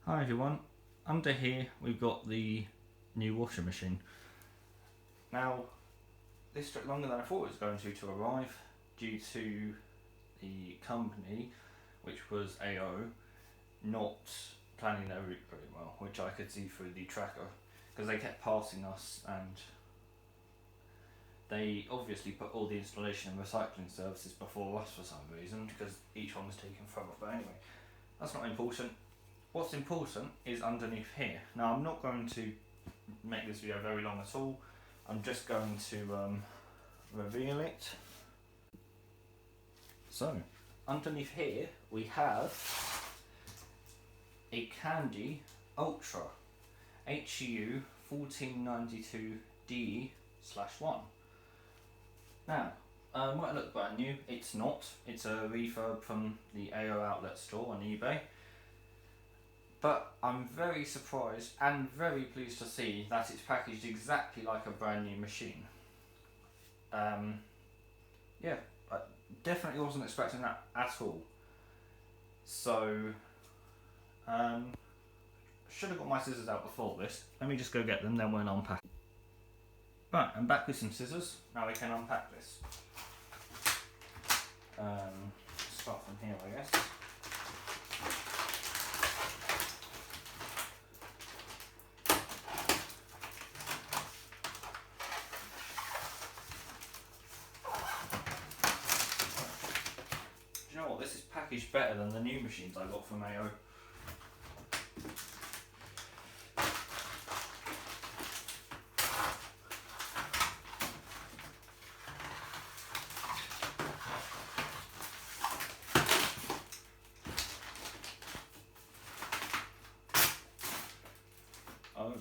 Hi everyone, under here we've got the new washing machine. Now, this took longer than I thought it was going to arrive due to the company, which was AO, not planning their route very well, which I could see through the tracker, because they kept passing us and they obviously put all the installation and recycling services before us for some reason, because each one was taking forever. But anyway, that's not important. What's important is underneath here. Now, I'm not going to make this video very long at all. I'm just going to reveal it. So, underneath here we have a Candy Ultra HU 1492DE/1. Now, might look brand new. It's not. It's a refurb from the AO outlet store on eBay. But I'm very surprised and very pleased to see that it's packaged exactly like a brand new machine. Yeah, I definitely wasn't expecting that at all. So, should have got my scissors out before this. Let me just go get them, then we'll unpack. Right, I'm back with some scissors. Now we can unpack this. Start from here, I guess. Do you know what? This is packaged better than the new machines I got from AO. Oh.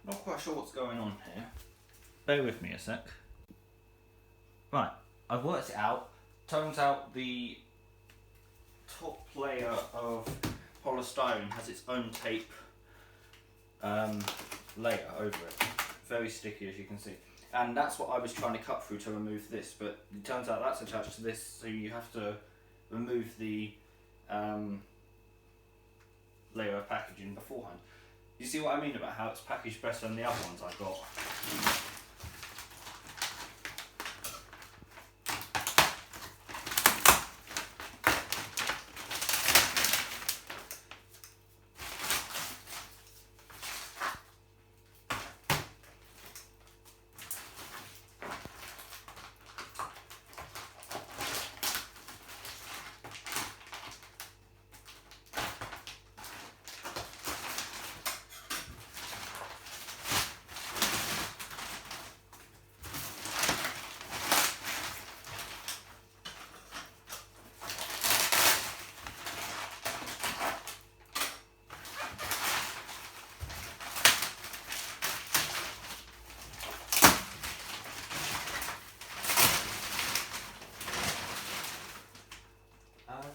Not quite sure what's going on here. Bear with me a sec. Right, I've worked it out. Turns out the top layer of polystyrene has its own tape layer over it. Very sticky, as you can see. And that's what I was trying to cut through to remove this, but it turns out that's attached to this, so you have to remove the layer of packaging beforehand. You see what I mean about how it's packaged better than the other ones I got?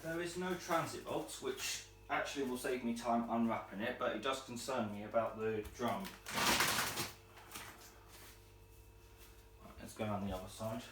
There is no transit bolts, which actually will save me time unwrapping it, but it does concern me about the drum. Right, let's go on the other side.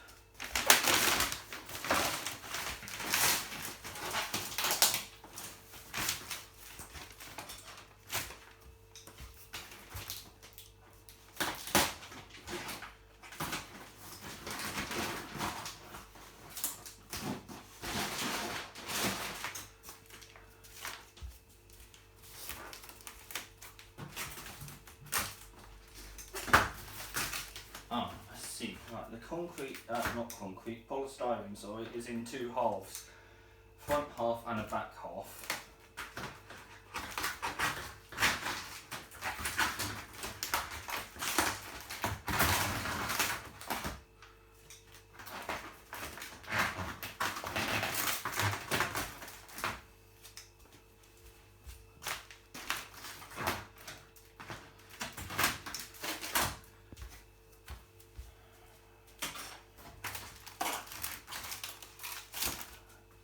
Oh, I see. Right, the polystyrene, sorry, is in two halves. Front half and a back half.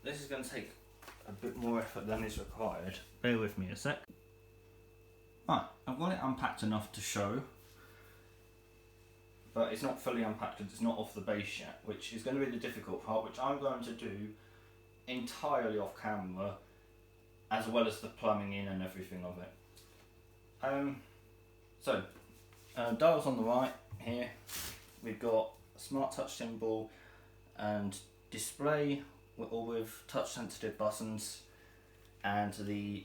This is going to take a bit more effort than is required. Bear with me a sec. Right, I've got it unpacked enough to show, but it's not fully unpacked because it's not off the base yet, which is going to be the difficult part, which I'm going to do entirely off camera, as well as the plumbing in and everything of it. Dials on the right here, we've got a smart touch symbol and display all with touch sensitive buttons, and the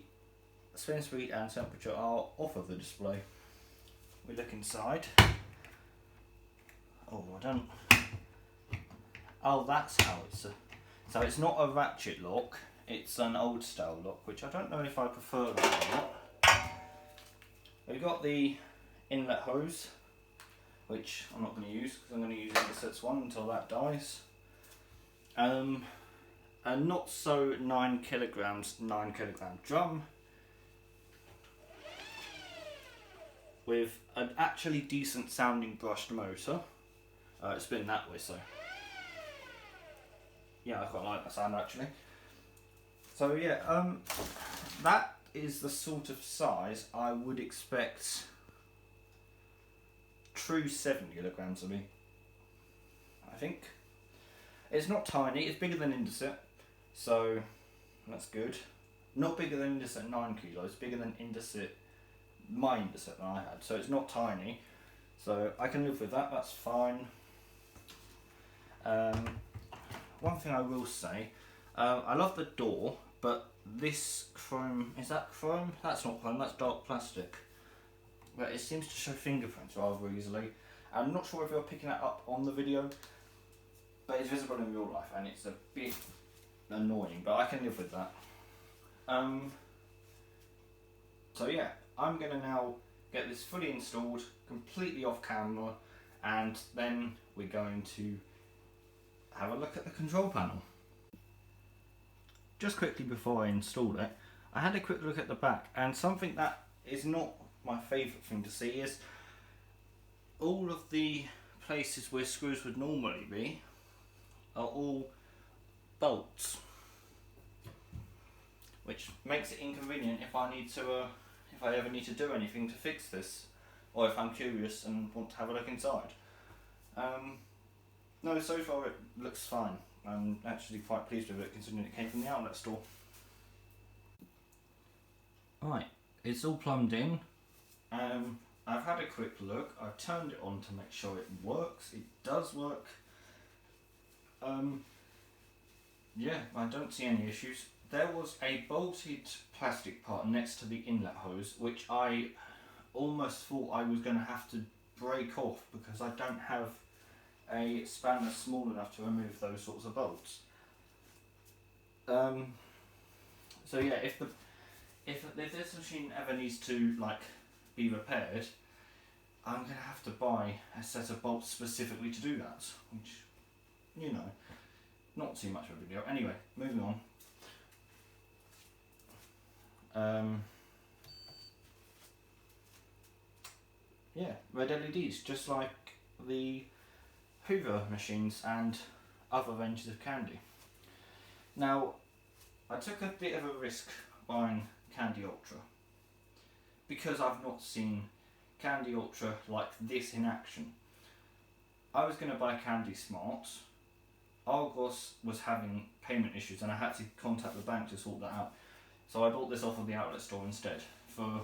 spin speed and temperature are off of the display. We look inside. Oh, I don't. Oh, that's how it's. So it's not a ratchet lock. It's an old style lock, which I don't know if I prefer that or not. We've got the inlet hose, which I'm not going to use because I'm going to use Indesit 1 until that dies. A not so 9 kilograms 9 kilogram drum with an actually decent sounding brushed motor. It's been that way, so yeah, I quite like that sound actually. So yeah, that is the sort of size I would expect true 7 kilograms to be. I think it's not tiny. It's bigger than Indesit, so that's good. Not bigger than Indesit 9 kilos. Bigger than Indesit, my Indesit that I had. So it's not tiny. So I can live with that. That's fine. One thing I will say, I love the door, but this chrome, is that chrome? That's not chrome, that's dark plastic. But it seems to show fingerprints rather easily. I'm not sure if you're picking that up on the video, but it's visible in real life and it's a bit annoying, but I can live with that. So yeah, I'm going to now get this fully installed, completely off camera, and then we're going to have a look at the control panel. Just quickly before I installed it, I had a quick look at the back, and something that is not my favourite thing to see is all of the places where screws would normally be are all bolts, which makes it inconvenient if I need to, if I ever need to do anything to fix this, or if I'm curious and want to have a look inside. No, so far it looks fine. I'm actually quite pleased with it considering it came from the outlet store. Right, it's all plumbed in. I've had a quick look. I've turned it on to make sure it works. It does work. Yeah, I don't see any issues. There was a bolted plastic part next to the inlet hose, which I almost thought I was going to have to break off because I don't have a spanner small enough to remove those sorts of bolts. So yeah, if this machine ever needs to be repaired, I'm gonna have to buy a set of bolts specifically to do that, which, you know, not too much of a video. Anyway, moving on. Yeah, red LEDs, just like the Hoover machines and other ranges of Candy. Now, I took a bit of a risk buying Candy Ultra because I've not seen Candy Ultra like this in action. I was going to buy Candy Smart. Argos was having payment issues and I had to contact the bank to sort that out. So I bought this off of the outlet store instead for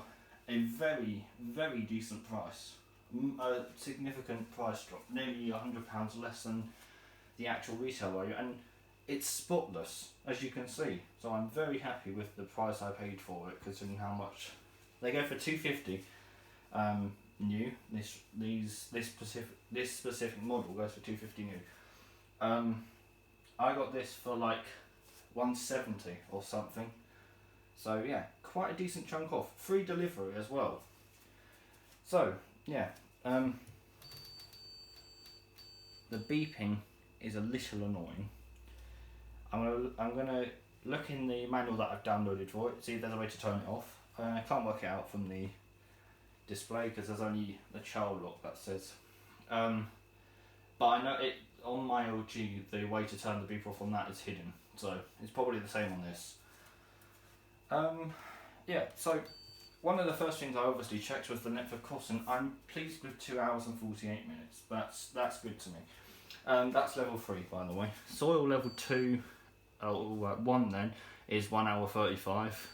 a very, very decent price. A significant price drop, nearly £100 less than the actual retail value, and it's spotless, as you can see. So I'm very happy with the price I paid for it, considering how much they go for. £250 new. This specific model goes for £250 new. I got this for like £170 or something. So yeah, quite a decent chunk off. Free delivery as well. So yeah, the beeping is a little annoying. I'm gonna look in the manual that I've downloaded for it, see if there's a way to turn it off. I can't work it out from the display because there's only the child lock that says. But I know it on my LG, the way to turn the beep off on that is hidden, so it's probably the same on this. Yeah, so one of the first things I obviously checked was the length of course, and I'm pleased with 2 hours and 48 minutes. That's good to me. That's level 3, by the way. Soil level 2, 1 then, is 1 hour 35,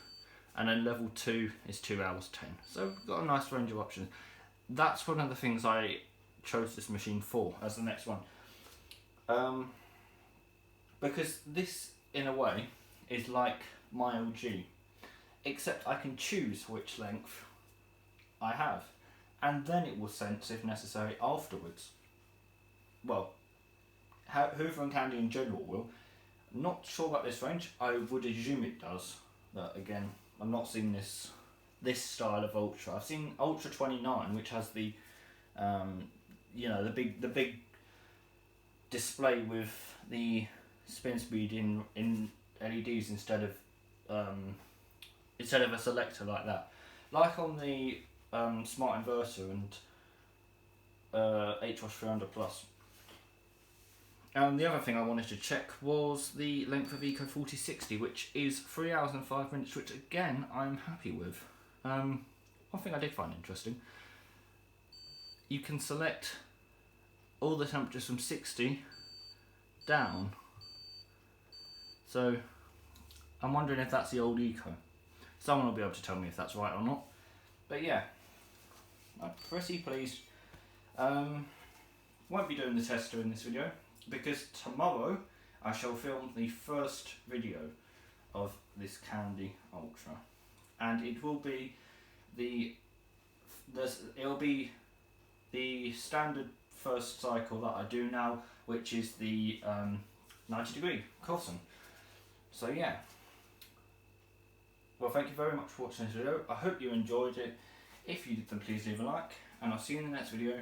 and then level 2 is 2 hours 10. So we've got a nice range of options. That's one of the things I chose this machine for as the next one. Because this, in a way, is like my LG, except I can choose which length I have, and then it will sense if necessary afterwards. Well, Hoover and Candy in general will. Not sure about this range. I would assume it does, but again, I'm not seeing this style of Ultra. I've seen Ultra 29, which has the, the big display with the spin speed in LEDs instead of a selector like that, like on the Smart Inverter and HWASH 300 Plus. And the other thing I wanted to check was the length of Eco 4060, which is 3 hours and 5 minutes, which again I'm happy with. One thing I did find interesting, you can select all the temperatures from 60 down. So I'm wondering if that's the old Eco. Someone will be able to tell me if that's right or not. But yeah, I'm pretty pleased. Won't be doing the tester in this video, because tomorrow I shall film the first video of this Candy Ultra, and it will be it'll be the standard first cycle that I do now, which is the 90-degree Coulson. So yeah. Well, thank you very much for watching this video. I hope you enjoyed it. If you did, then please leave a like, and I'll see you in the next video.